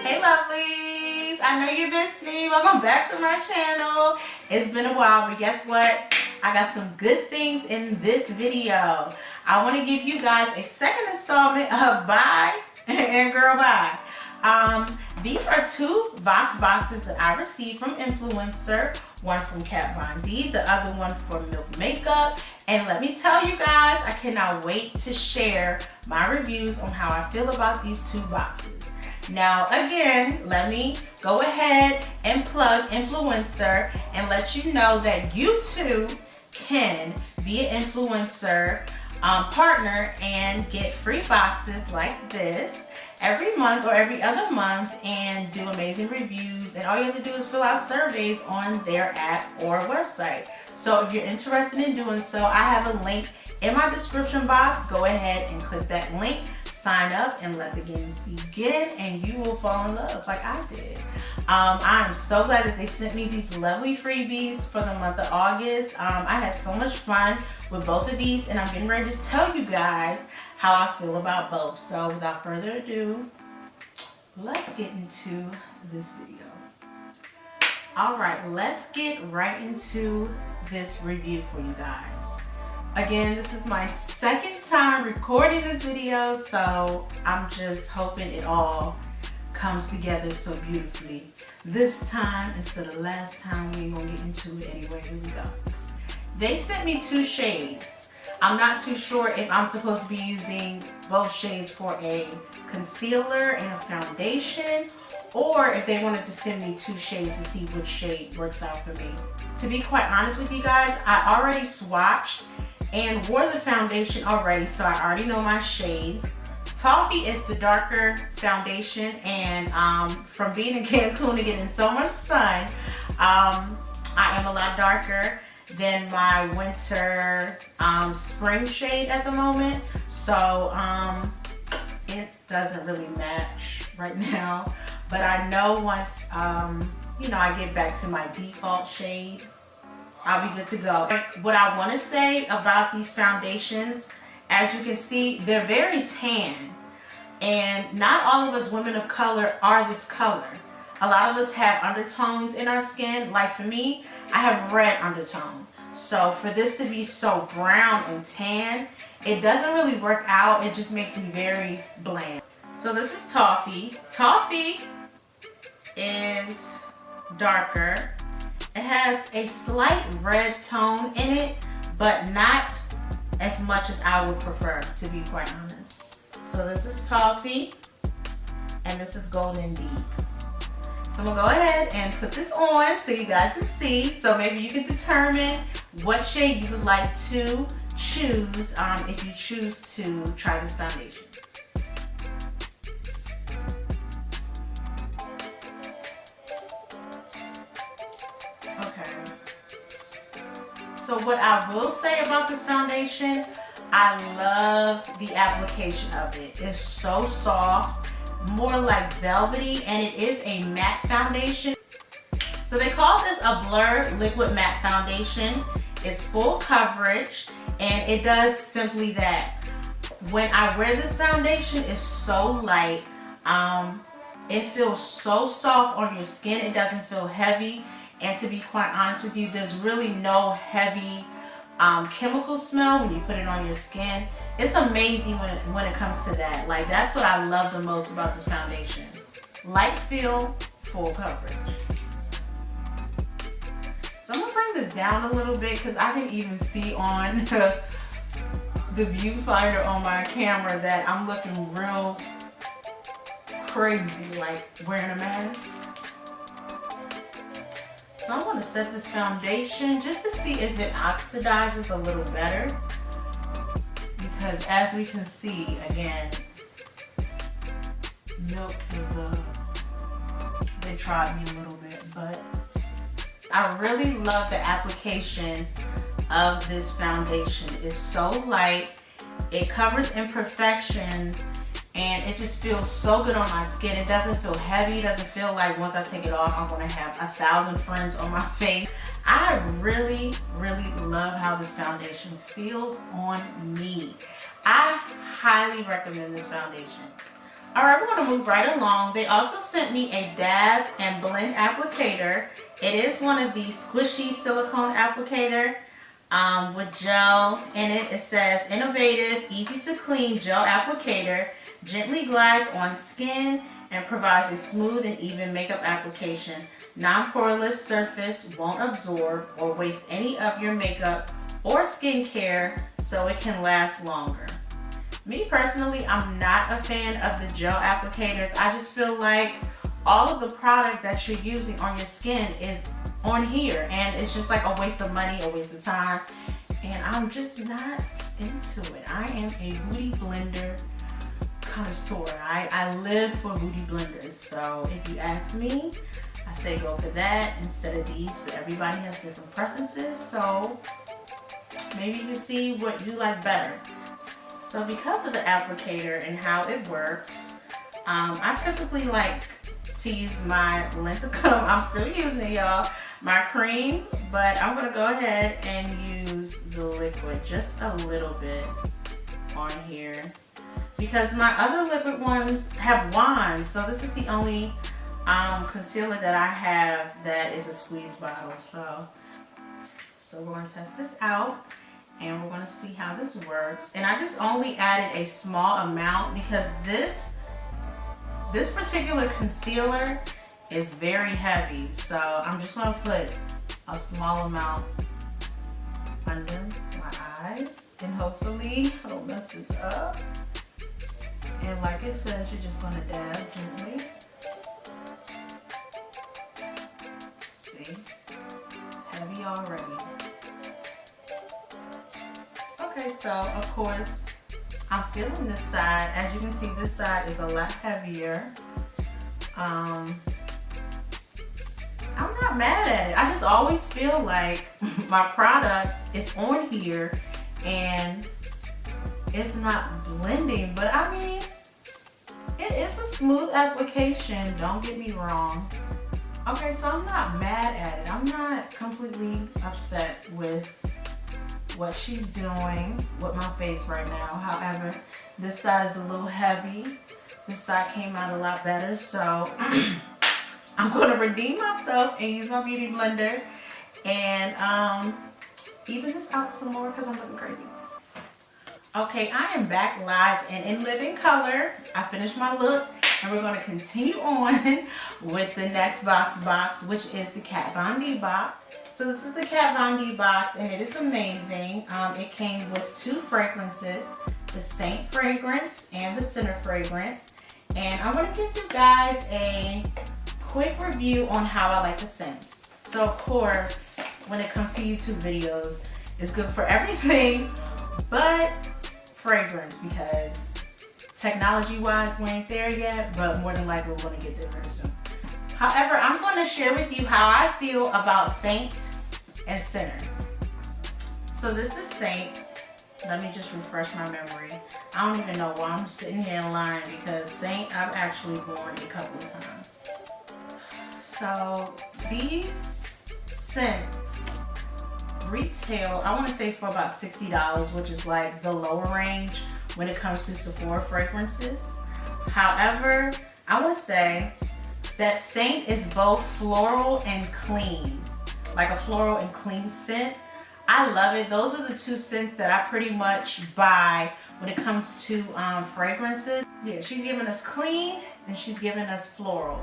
Hey lovelies, I know you missed me. Welcome back to my channel. It's been a while, but guess what? I got some good things in this video. I want to give you guys a second installment of Bye and Girl Bye. These are two boxes that I received from Influencer. One from Kat Von D, the other one from Milk Makeup. And let me tell you guys, I cannot wait to share my reviews on how I feel about these two boxes. Now again, let me go ahead and plug Influencer and let you know that you too can be an influencer partner and get free boxes like this every month or every other month and do amazing reviews. And all you have to do is fill out surveys on their app or website. So if you're interested in doing so, I have a link in my description box. Go ahead and click that link, sign up, and let the games begin, and you will fall in love like I did. I'm so glad that they sent me these lovely freebies for the month of August. I had so much fun with both of these, and I'm getting ready to tell you guys how I feel about both. So without further ado, let's get into this video. Alright, let's get right into this review for you guys. Again, this is my second time recording this video, so I'm just hoping it all comes together so beautifully. This time, instead of last time, we ain't gonna get into it anyway. Here we go. They sent me two shades. I'm not too sure if I'm supposed to be using both shades for a concealer and a foundation, or if they wanted to send me two shades to see which shade works out for me. To be quite honest with you guys, I already swatched and wore the foundation already, so I already know my shade. Toffee is the darker foundation, and from being in Cancun and getting so much sun, I am a lot darker than my winter spring shade at the moment, so it doesn't really match right now. But I know once you know, I get back to my default shade, I'll be good to go. What I want to say about these foundations, as you can see, they're very tan, and not all of us women of color are this color. A lot of us have undertones in our skin. Like for me, I have red undertone. So for this to be so brown and tan, it doesn't really work out. It just makes me very bland. So this is Toffee. Toffee is darker. It has a slight red tone in it, but not as much as I would prefer, to be quite honest. So this is Toffee, and this is Golden Deep. So I'm gonna go ahead and put this on so you guys can see, so maybe you can determine what shade you would like to choose if you choose to try this foundation. So what I will say about this foundation, I love the application of it. It's so soft, more like velvety, and it is a matte foundation. So they call this a Blur Liquid Matte Foundation. It's full coverage, and it does simply that. When I wear this foundation, it's so light. It feels so soft on your skin. It doesn't feel heavy. And to be quite honest with you, there's really no heavy chemical smell when you put it on your skin. It's amazing when it comes to that. Like, that's what I love the most about this foundation. Light feel, full coverage. So I'm gonna bring this down a little bit because I can even see on the viewfinder on my camera that I'm looking real crazy, like wearing a mask. So I'm going to set this foundation just to see if it oxidizes a little better, because as we can see, again, Milk is they tried me a little bit, but I really love the application of this foundation. It's so light, it covers imperfections, and it just feels so good on my skin. It doesn't feel heavy. It doesn't feel like once I take it off, I'm going to have 1,000 friends on my face. I really, really love how this foundation feels on me. I highly recommend this foundation. All right, we're gonna move right along. They also sent me a dab and blend applicator. It is one of these squishy silicone applicator with gel in it. It says innovative, easy to clean gel applicator, gently glides on skin and provides a smooth and even makeup application. Non-poreless surface, won't absorb or waste any of your makeup or skincare, so it can last longer. Me personally, I'm not a fan of the gel applicators. I just feel like all of the product that you're using on your skin is on here, and it's just like a waste of money, a waste of time, and I'm just not into it. I am a beauty blender connoisseur. I live for beauty blenders, so if you ask me, I say go for that instead of these, but everybody has different preferences, so maybe you can see what you like better. So because of the applicator and how it works, I typically like to use my Linthicum. I'm still using it, y'all. My cream, but I'm gonna go ahead and use the liquid just a little bit on here because my other liquid ones have wands, so this is the only concealer that I have that is a squeeze bottle. So we're gonna test this out and we're gonna see how this works. And I just only added a small amount because this particular concealer is very heavy, so I'm just gonna put a small amount under my eyes and hopefully I don't mess this up. And like it says, you're just gonna dab gently. See, it's heavy already. Okay, so of course I'm feeling this side. As you can see, this side is a lot heavier. I'm not mad at it. I just always feel like my product is on here and it's not blending, but I mean, it is a smooth application, don't get me wrong. Okay, so I'm not mad at it. I'm not completely upset with what she's doing with my face right now. However, this side is a little heavy. This side came out a lot better, so I'm going to redeem myself and use my beauty blender and even this out some more because I'm looking crazy. Okay, I am back live and in living color. I finished my look and we're going to continue on with the next box, which is the Kat Von D box. So this is the Kat Von D box and it is amazing. It came with 2 fragrances, the Saint fragrance and the Sinner fragrance. And I'm going to give you guys a quick review on how I like the scents. So of course, when it comes to YouTube videos, it's good for everything but fragrance because technology-wise we ain't there yet, but more than likely we're going to get there very soon. However, I'm going to share with you how I feel about Saint and Sinner. So this is Saint. Let me just refresh my memory. I don't even know why I'm sitting here in line because Saint I've actually worn a couple of times. So these scents retail, I want to say for about $60, which is like the lower range when it comes to Sephora fragrances. However, I would say that Saint is both floral and clean, like a floral and clean scent. I love it. Those are the 2 scents that I pretty much buy when it comes to fragrances. Yeah, she's giving us clean and she's giving us floral.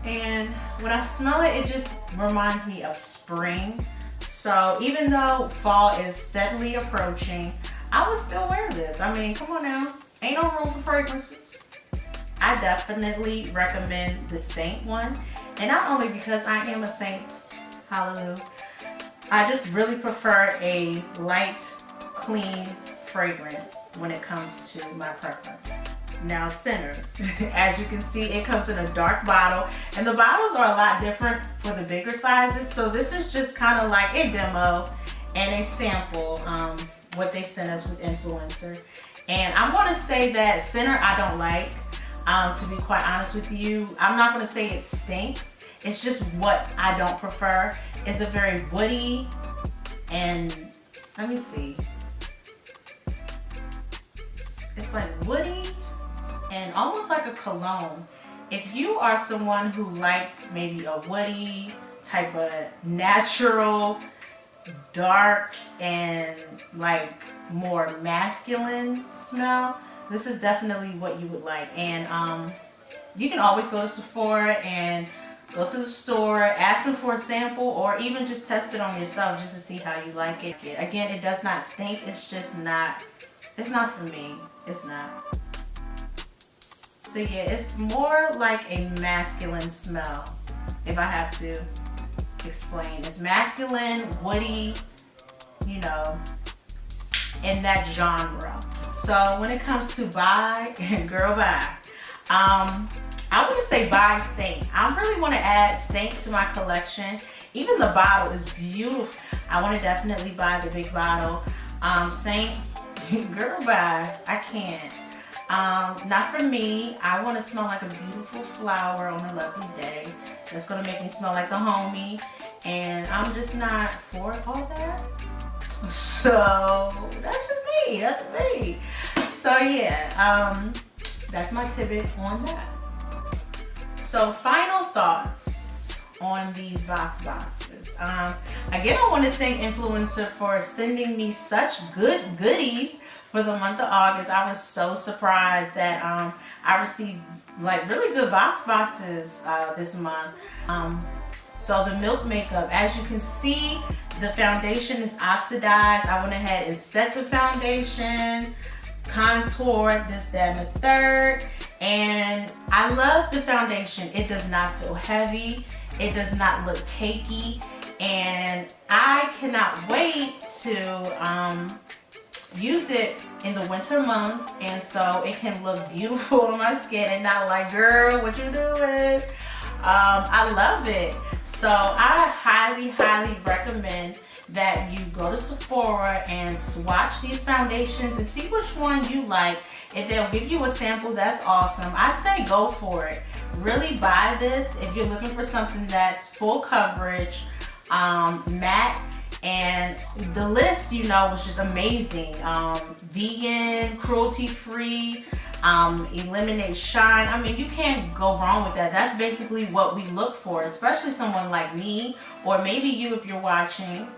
And when I smell it, it just reminds me of spring. So even though fall is steadily approaching, I would still wear this. I mean, come on now. Ain't no room for fragrances. I definitely recommend the Saint one. And not only because I am a Saint, hallelujah, I just really prefer a light, clean fragrance when it comes to my preference. Now Sinner, as you can see, it comes in a dark bottle and the bottles are a lot different for the bigger sizes. So this is just kind of like a demo and a sample, what they sent us with Influencer. And I'm going to say that Sinner I don't like, to be quite honest with you. I'm not going to say it stinks. It's just what I don't prefer. It's a very woody and, let me see. It's like woody almost like a cologne. If you are someone who likes maybe a woody type of natural, dark, and like more masculine smell, this is definitely what you would like. And you can always go to Sephora and go to the store, ask them for a sample, or even just test it on yourself just to see how you like it. Again, it does not stink. It's just not, it's not for me. It's not. So yeah, it's more like a masculine smell, if I have to explain. It's masculine, woody, you know, in that genre. So when it comes to buy, girl, buy. I want to say buy Saint. I really want to add Saint to my collection. Even the bottle is beautiful. I want to definitely buy the big bottle. Saint, girl, buy. I can't. Not for me. I want to smell like a beautiful flower on a lovely day. That's going to make me smell like the homie. And I'm just not for all that. So that's just me. That's me. So yeah, that's my tidbit on that. So final thoughts on these Vox boxes. Again, I want to thank Influencer for sending me such good goodies for the month of August. I was so surprised that I received like really good Vox boxes this month. So the Milk Makeup, as you can see, the foundation is oxidized. I went ahead and set the foundation, contoured this, that, and the third. And I love the foundation. It does not feel heavy. It does not look cakey. And I cannot wait to use it in the winter months, and so it can look beautiful on my skin and not like, girl, what you doing? I love it. So I highly, highly recommend that you go to Sephora and swatch these foundations and see which one you like. If they'll give you a sample, that's awesome. I say go for it. Really buy this if you're looking for something that's full coverage, matte, and the list, you know, was just amazing. Vegan, cruelty-free, eliminate shine. I mean, you can't go wrong with that. That's basically what we look for, especially someone like me, or maybe you if you're watching.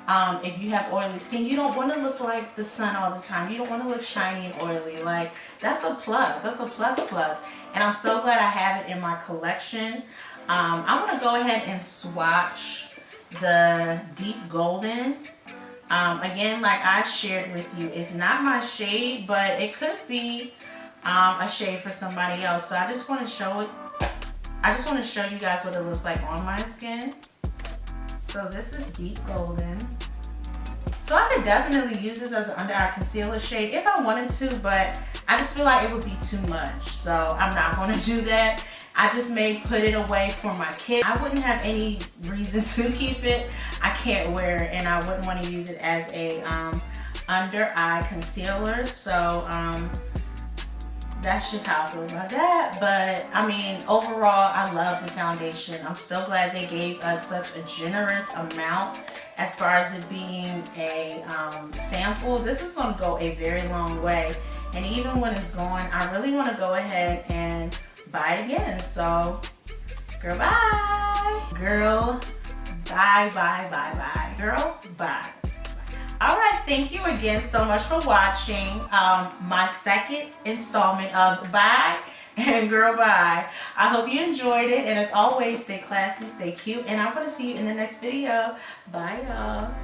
If you have oily skin, you don't want to look like the sun all the time. You don't want to look shiny and oily. Like, that's a plus. That's a plus plus. And I'm so glad I have it in my collection. I'm going to go ahead and swatch the Deep Golden. Again, like I shared with you, it's not my shade, but it could be a shade for somebody else. So I just want to show it. I just want to show you guys what it looks like on my skin. So this is Deep Golden. So I could definitely use this as an under eye concealer shade if I wanted to, but I just feel like it would be too much. So I'm not going to do that. I just may put it away for my kid. I wouldn't have any reason to keep it. I can't wear it, and I wouldn't want to use it as a under eye concealer. So that's just how I feel about that. But I mean, overall, I love the foundation. I'm so glad they gave us such a generous amount as far as it being a sample. This is going to go a very long way. And even when it's gone, I really want to go ahead and buy it again. So, girl, bye. Girl, bye, bye, bye, bye. Girl, bye. All right, thank you again so much for watching my second installment of Bye and Girl Bye. I hope you enjoyed it, and as always, stay classy, stay cute, and I'm going to see you in the next video. Bye, y'all.